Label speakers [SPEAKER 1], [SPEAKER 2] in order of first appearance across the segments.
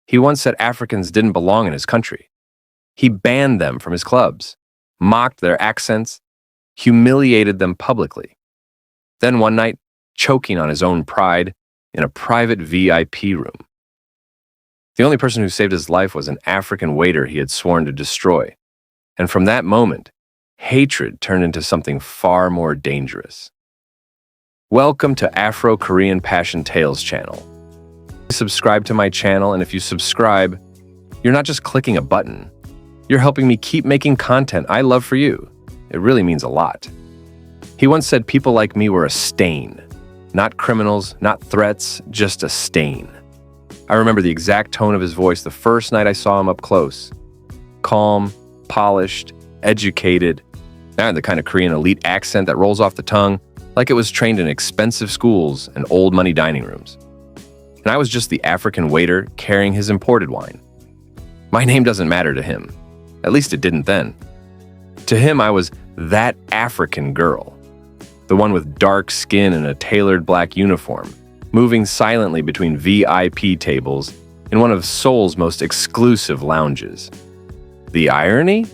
[SPEAKER 1] He once said Africans didn't belong in his country. He banned them from his clubs, mocked their accents, humiliated them publicly. Then one night, choking on his own pride in a private VIP room. The only person who saved his life was an African waiter he had sworn to destroy. And from that moment, hatred turned into something far more dangerous. Welcome to Afro-Korean Passion Tales channel. Subscribe to my channel, and if you subscribe, you're not just clicking a button. You're helping me keep making content I love for you. It really means a lot. He once said people like me were a stain. Not criminals, not threats, just a stain. I remember the exact tone of his voice the first night I saw him up close. Calm, polished, educated, and the kind of Korean elite accent that rolls off the tongue like it was trained in expensive schools and old money dining rooms. And I was just the African waiter carrying his imported wine. My name doesn't matter to him. At least it didn't then. To him, I was that African girl, the one with dark skin and a tailored black uniform, moving silently between VIP tables in one of Seoul's most exclusive lounges. The irony?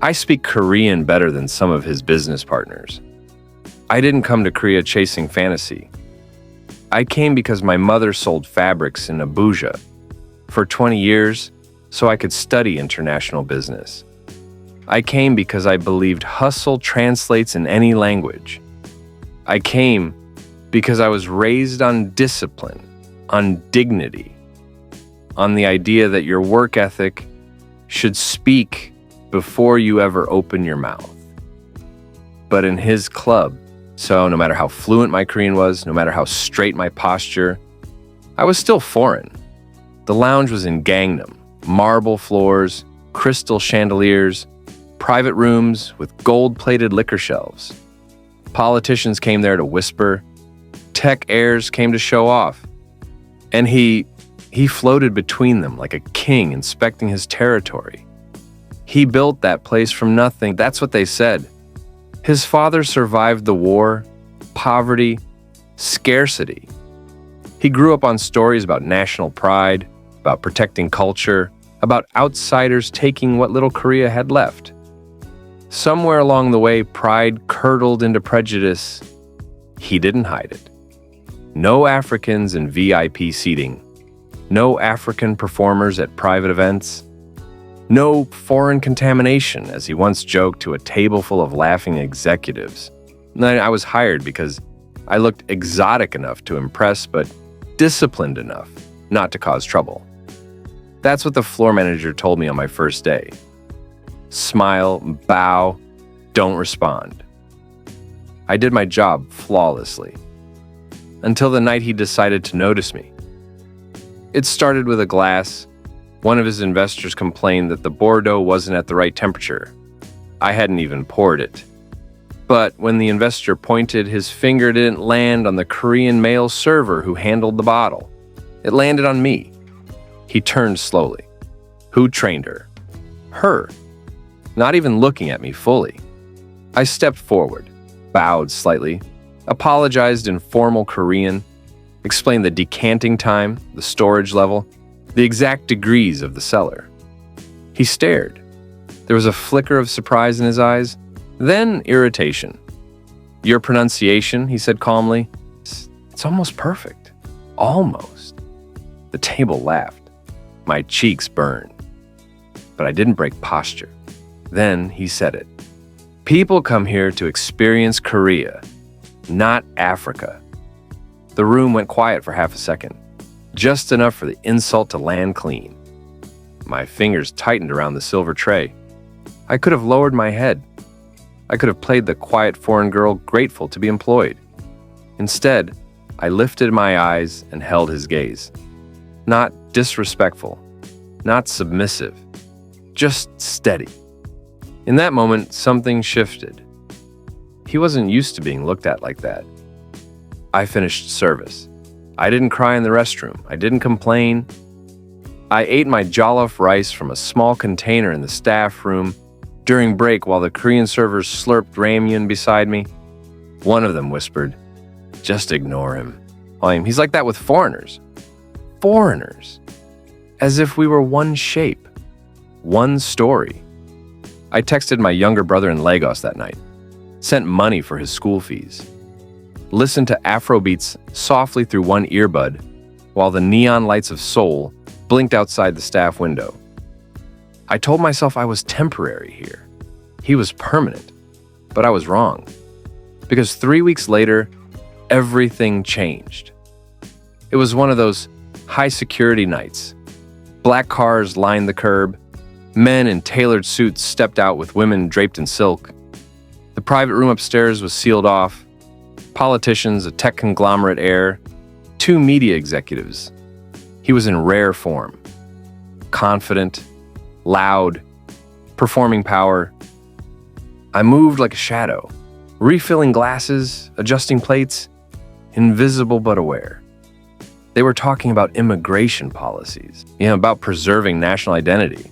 [SPEAKER 1] I speak Korean better than some of his business partners. I didn't come to Korea chasing fantasy. I came because my mother sold fabrics in Abuja for 20 years so I could study international business. I came because I believed hustle translates in any language. I came because I was raised on discipline, on dignity, on the idea that your work ethic should speak before you ever open your mouth. But in his club, so no matter how fluent my Korean was, no matter how straight my posture, I was still foreign. The lounge was in Gangnam, marble floors, crystal chandeliers, private rooms with gold-plated liquor shelves. Politicians came there to whisper. Tech heirs came to show off. And he floated between them like a king inspecting his territory. He built that place from nothing. That's what they said. His father survived the war, poverty, scarcity. He grew up on stories about national pride, about protecting culture, about outsiders taking what little Korea had left. Somewhere along the way, pride curdled into prejudice. He didn't hide it. No Africans in VIP seating. No African performers at private events. No foreign contamination, as he once joked to a table full of laughing executives. I was hired because I looked exotic enough to impress, but disciplined enough not to cause trouble. That's what the floor manager told me on my first day. Smile, bow, don't respond. I did my job flawlessly. Until the night he decided to notice me. It started with a glass. One of his investors complained that the Bordeaux wasn't at the right temperature. I hadn't even poured it. But when the investor pointed, his finger didn't land on the Korean male server who handled the bottle. It landed on me. He turned slowly. Who trained her? Her. Not even looking at me fully. I stepped forward, bowed slightly, apologized in formal Korean, explained the decanting time, the storage level, the exact degrees of the cellar. He stared. There was a flicker of surprise in his eyes, then irritation. Your pronunciation, he said calmly, it's almost perfect. Almost. The table laughed. My cheeks burned. But I didn't break posture. Then he said it. People come here to experience Korea, not Africa. The room went quiet for half a second. Just enough for the insult to land clean. My fingers tightened around the silver tray. I could have lowered my head. I could have played the quiet foreign girl, grateful to be employed. Instead, I lifted my eyes and held his gaze. Not disrespectful, not submissive, just steady. In that moment, something shifted. He wasn't used to being looked at like that. I finished service. I didn't cry in the restroom. I didn't complain. I ate my jollof rice from a small container in the staff room during break while the Korean servers slurped ramyun beside me. One of them whispered, "Just ignore him. He's like that with foreigners." Foreigners. as if we were one shape, one story. I texted my younger brother in Lagos that night, sent money for his school fees, listened to Afro beats softly through one earbud while the neon lights of Seoul blinked outside the staff window. I told myself I was temporary here. He was permanent, but I was wrong. Because 3 weeks later, everything changed. It was one of those high-security nights. Black cars lined the curb. Men in tailored suits stepped out with women draped in silk. The private room upstairs was sealed off. Politicians, a tech conglomerate heir, 2 media executives. He was in rare form. Confident, loud, performing power. I moved like a shadow, refilling glasses, adjusting plates, invisible but aware. They were talking about immigration policies, about preserving national identity,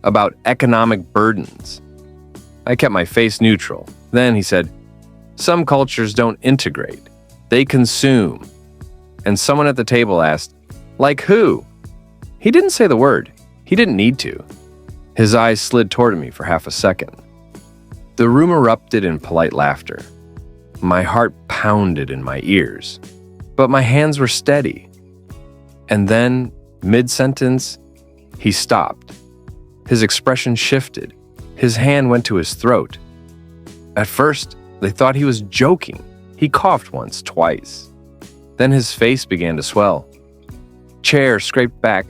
[SPEAKER 1] about economic burdens. I kept my face neutral. Then he said, "Some cultures don't integrate, they consume." And someone at the table asked, "Like who?" He didn't say the word. He didn't need to. His eyes slid toward me for half a second. The room erupted in polite laughter. My heart pounded in my ears, but my hands were steady. And then, mid-sentence, he stopped. His expression shifted. His hand went to his throat. At first, they thought he was joking. He coughed once, twice. Then his face began to swell. Chair scraped back,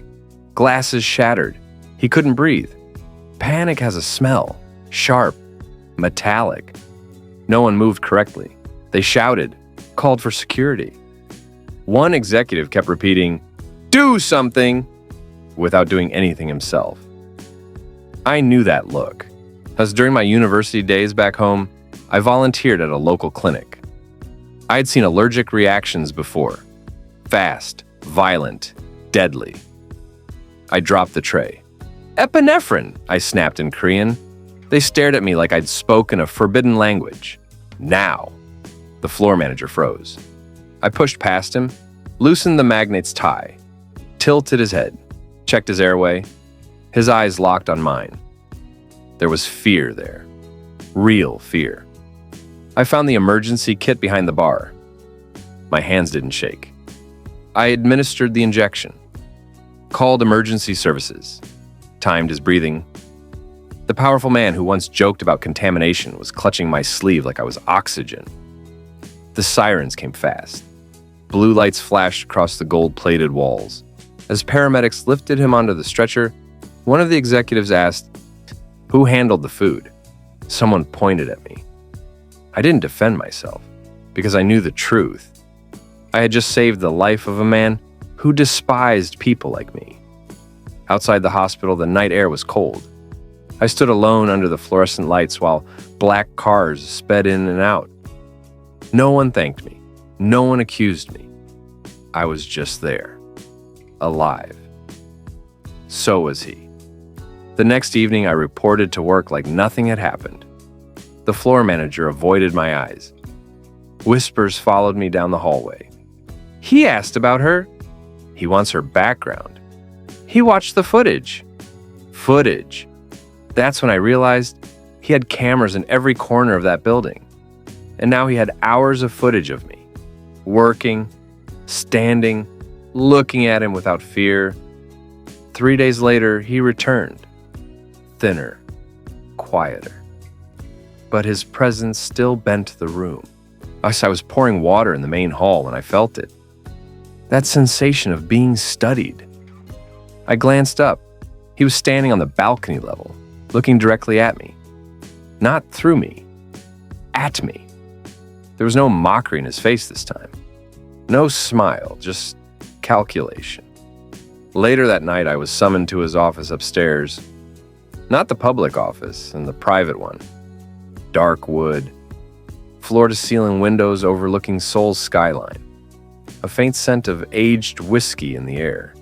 [SPEAKER 1] glasses shattered. He couldn't breathe. Panic has a smell, sharp, metallic. No one moved correctly. They shouted, called for security. One executive kept repeating, "Do something," without doing anything himself. I knew that look, as during my university days back home, I volunteered at a local clinic. I had seen allergic reactions before. Fast, violent, deadly. I dropped the tray. "Epinephrine," I snapped in Korean. They stared at me like I'd spoken a forbidden language. "Now." The floor manager froze. I pushed past him, loosened the magnate's tie, tilted his head, checked his airway. His eyes locked on mine. There was fear there. Real fear. I found the emergency kit behind the bar. My hands didn't shake. I administered the injection. Called emergency services. Timed his breathing. The powerful man who once joked about contamination was clutching my sleeve like I was oxygen. The sirens came fast. Blue lights flashed across the gold-plated walls. As paramedics lifted him onto the stretcher, one of the executives asked, "Who handled the food?" Someone pointed at me. I didn't defend myself, because I knew the truth. I had just saved the life of a man who despised people like me. Outside the hospital, the night air was cold. I stood alone under the fluorescent lights while black cars sped in and out. No one thanked me. No one accused me. I was just there, alive. So was he. The next evening, I reported to work like nothing had happened. The floor manager avoided my eyes. Whispers followed me down the hallway. "He asked about her. He wants her background. He watched the footage." Footage. That's when I realized he had cameras in every corner of that building. And now he had hours of footage of me, working, standing, looking at him without fear. 3 days later, he returned, thinner, quieter. But his presence still bent the room. I was pouring water in the main hall when I felt it. That sensation of being studied. I glanced up. He was standing on the balcony level, looking directly at me. Not through me, at me. There was no mockery in his face this time. No smile, just calculation. Later that night, I was summoned to his office upstairs. Not the public office, and the private one. Dark wood, floor-to-ceiling windows overlooking Seoul's skyline. A faint scent of aged whiskey in the air.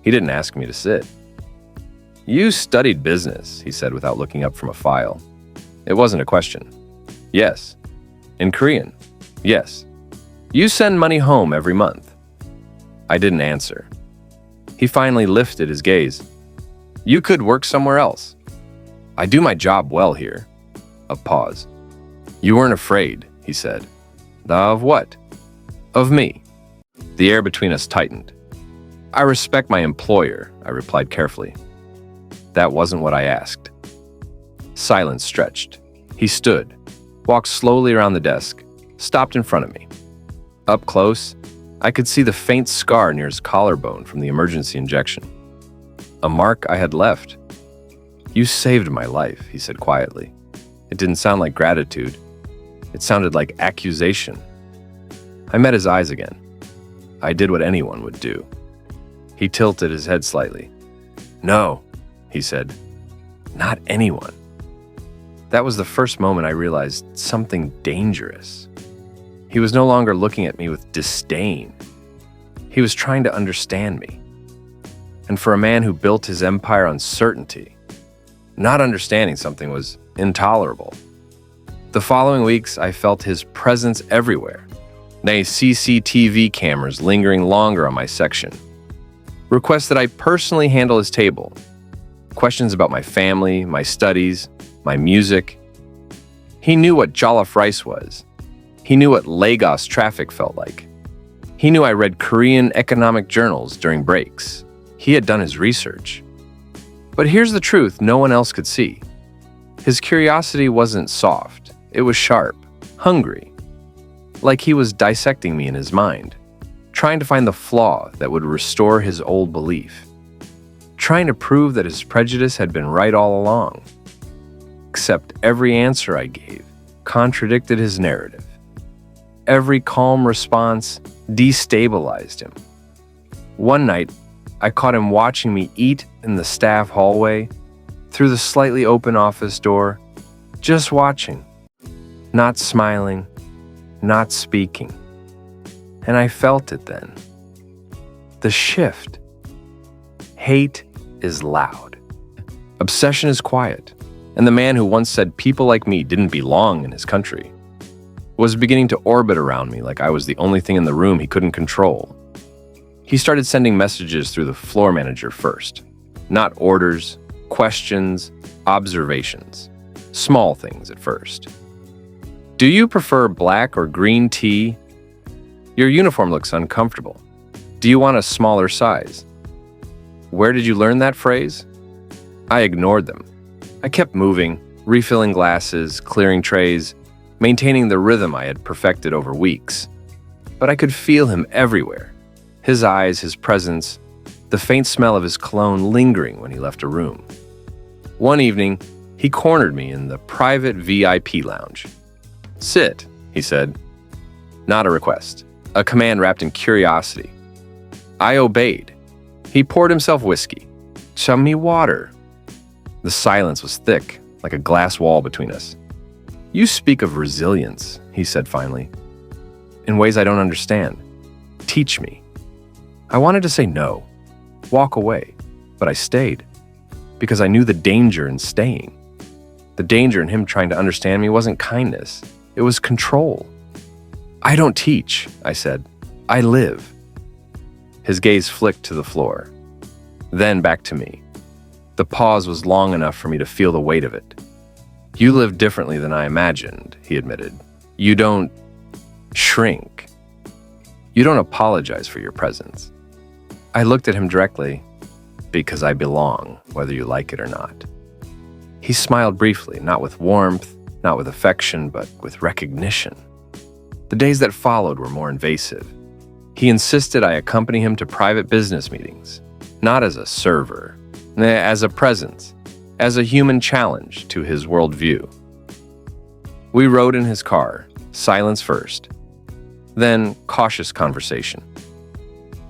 [SPEAKER 1] He didn't ask me to sit. "You studied business," he said without looking up from a file. It wasn't a question. "Yes." In Korean. "Yes." "You send money home every month." I didn't answer. He finally lifted his gaze. You could work somewhere else. I do my job well here. A pause. You weren't afraid, he said. Of what? Of me. The air between us tightened. I respect my employer, I replied carefully. That wasn't what I asked. Silence stretched. He stood, walked slowly around the desk, stopped in front of me. Up close, I could see the faint scar near his collarbone from the emergency injection. A mark I had left. You saved my life, he said quietly. It didn't sound like gratitude. It sounded like accusation. I met his eyes again. I did what anyone would do. He tilted his head slightly. No, he said. Not anyone. That was the first moment I realized something dangerous. He was no longer looking at me with disdain. He was trying to understand me. And for a man who built his empire on certainty, not understanding something was intolerable. The following weeks, I felt his presence everywhere. Nay, CCTV cameras lingering longer on my section. Requests that I personally handle his table. Questions about my family, my studies, my music. He knew what jollof rice was. He knew what Lagos traffic felt like. He knew I read Korean economic journals during breaks. He had done his research. But here's the truth no one else could see. His curiosity wasn't soft. It was sharp, hungry. Like he was dissecting me in his mind, trying to find the flaw that would restore his old belief. Trying to prove that his prejudice had been right all along. Except every answer I gave contradicted his narrative. Every calm response destabilized him. One night, I caught him watching me eat in the staff hallway, through the slightly open office door, just watching, not smiling, not speaking. And I felt it then. The shift. Hate is loud. Obsession is quiet. And the man who once said people like me didn't belong in his country was beginning to orbit around me like I was the only thing in the room he couldn't control. He started sending messages through the floor manager first. Not orders, questions, observations. Small things at first. Do you prefer black or green tea? Your uniform looks uncomfortable. Do you want a smaller size? Where did you learn that phrase? I ignored them. I kept moving, refilling glasses, clearing trays, maintaining the rhythm I had perfected over weeks. But I could feel him everywhere. His eyes, his presence, the faint smell of his cologne lingering when he left a room. One evening, he cornered me in the private VIP lounge. Sit, he said. Not a request, a command wrapped in curiosity. I obeyed. He poured himself whiskey. Chum me water. The silence was thick, like a glass wall between us. You speak of resilience, he said finally. In ways I don't understand. Teach me. I wanted to say no, walk away, but I stayed, because I knew the danger in staying. The danger in him trying to understand me wasn't kindness, it was control. I don't teach, I said. I live. His gaze flicked to the floor, then back to me. The pause was long enough for me to feel the weight of it. You live differently than I imagined, he admitted. You don't shrink. You don't apologize for your presence. I looked at him directly, because I belong, whether you like it or not. He smiled briefly, not with warmth, not with affection, but with recognition. The days that followed were more invasive. He insisted I accompany him to private business meetings, not as a server, as a presence, as a human challenge to his worldview. We rode in his car, silence first, then cautious conversation.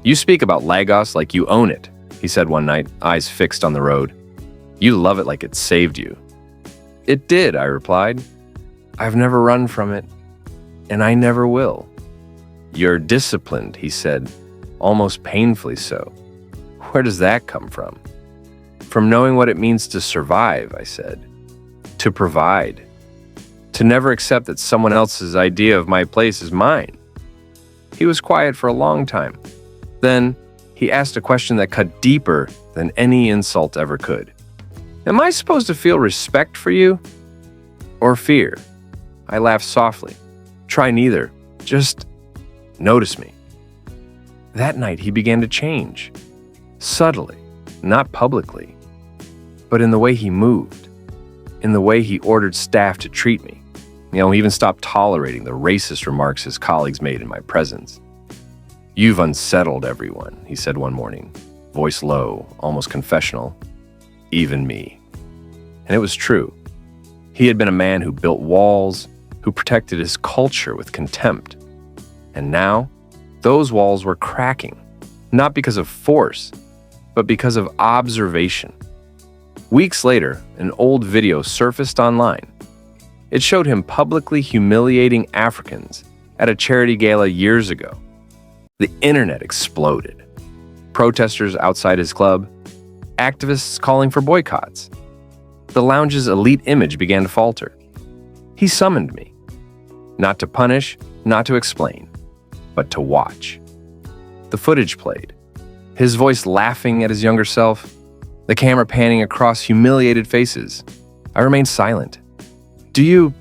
[SPEAKER 1] You speak about Lagos like you own it, he said one night, eyes fixed on the road. You love it like it saved you. It did, I replied. I've never run from it, and I never will. You're disciplined, he said, almost painfully so. Where does that come from? From knowing what it means to survive, I said. To provide. To never accept that someone else's idea of my place is mine. He was quiet for a long time. Then, He asked a question that cut deeper than any insult ever could. Am I supposed to feel respect for you? Or fear? I laughed softly. Try neither. Just notice me. That night, he began to change. Subtly, not publicly, but in the way he moved, in the way he ordered staff to treat me. He even stopped tolerating the racist remarks his colleagues made in my presence. You've unsettled everyone, he said one morning, voice low, almost confessional. Even me. And it was true. He had been a man who built walls, who protected his culture with contempt. And now, those walls were cracking, not because of force, but because of observation. Weeks later, an old video surfaced online. It showed him publicly humiliating Africans at a charity gala years ago. The internet exploded. Protesters outside his club, activists calling for boycotts. The lounge's elite image began to falter. He summoned me. Not to punish, not to explain, but to watch. The footage played. His voice laughing at his younger self, the camera panning across humiliated faces. I remained silent. Do you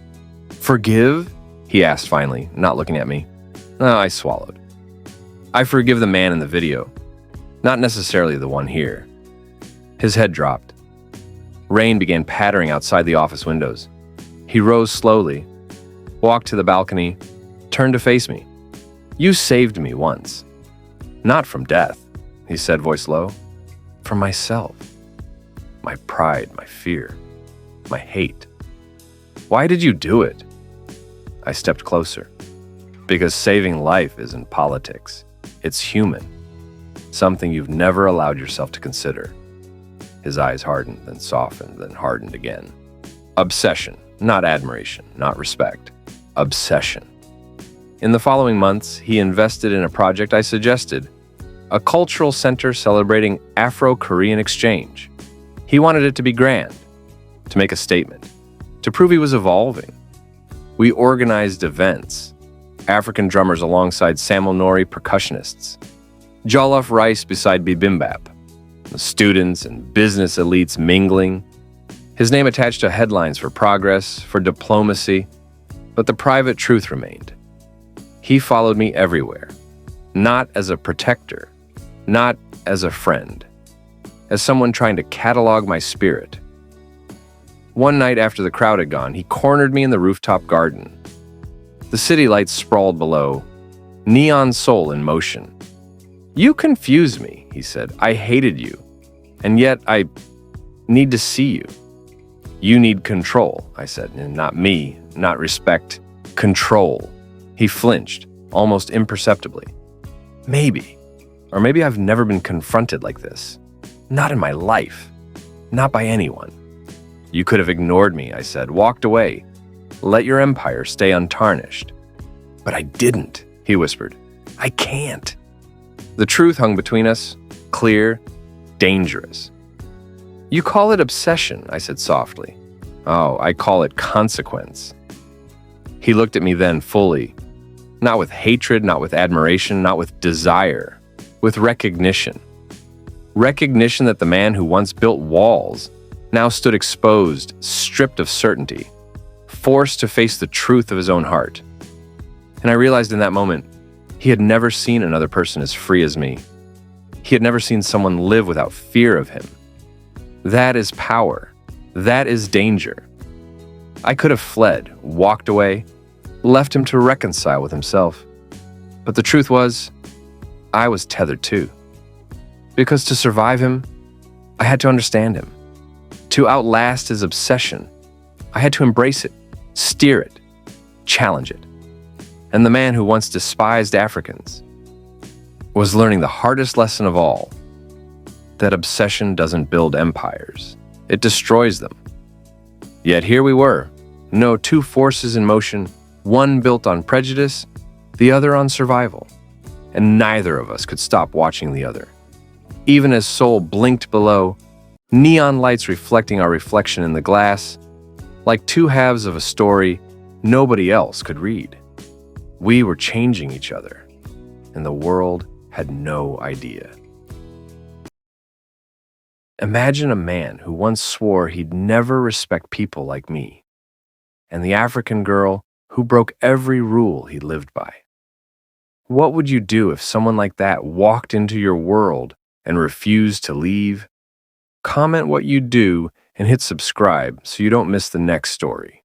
[SPEAKER 1] forgive? He asked finally, not looking at me. I swallowed. I forgive the man in the video, not necessarily the one here. His head dropped. Rain began pattering outside the office windows. He rose slowly, walked to the balcony, turned to face me. You saved me once. Not from death, he said, voice low. From myself. My pride, my fear, my hate. Why did you do it? I stepped closer. Because saving life isn't politics. It's human. Something you've never allowed yourself to consider. His eyes hardened, then softened, then hardened again. Obsession, not admiration, not respect. Obsession. In the following months, he invested in a project I suggested, a cultural center celebrating Afro-Korean exchange. He wanted it to be grand, to make a statement, to prove he was evolving. We organized events, African drummers alongside Samonori percussionists, jollof rice beside bibimbap, the students and business elites mingling. His name attached to headlines for progress, for diplomacy, but the private truth remained. He followed me everywhere, not as a protector, not as a friend, as someone trying to catalog my spirit. One night after the crowd had gone, he cornered me in the rooftop garden. The city lights sprawled below, neon soul in motion. You confuse me, he said. I hated you, and yet I need to see you. You need control, I said, and not me, not respect, control. He flinched, almost imperceptibly. Maybe, or maybe I've never been confronted like this. Not in my life, not by anyone. You could have ignored me, I said, walked away, let your empire stay untarnished. But I didn't, he whispered. I can't. The truth hung between us, clear, dangerous. You call it obsession, I said softly. Oh, I call it consequence. He looked at me then fully, not with hatred, not with admiration, not with desire, with recognition. Recognition that the man who once built walls now stood exposed, stripped of certainty, forced to face the truth of his own heart. And I realized in that moment, he had never seen another person as free as me. He had never seen someone live without fear of him. That is power. That is danger. I could have fled, walked away, left him to reconcile with himself. But the truth was, I was tethered too. Because to survive him, I had to understand him. To outlast his obsession, I had to embrace it, steer it, challenge it. And the man who once despised Africans was learning the hardest lesson of all, that obsession doesn't build empires, it destroys them. Yet here we were, no two forces in motion, one built on prejudice, the other on survival. And neither of us could stop watching the other. Even as Seoul blinked below, neon lights reflecting our reflection in the glass, like two halves of a story nobody else could read. We were changing each other, and the world had no idea. Imagine a man who once swore he'd never respect people like me, and the African girl who broke every rule he lived by. What would you do if someone like that walked into your world and refused to leave? Comment what you do and hit subscribe so you don't miss the next story.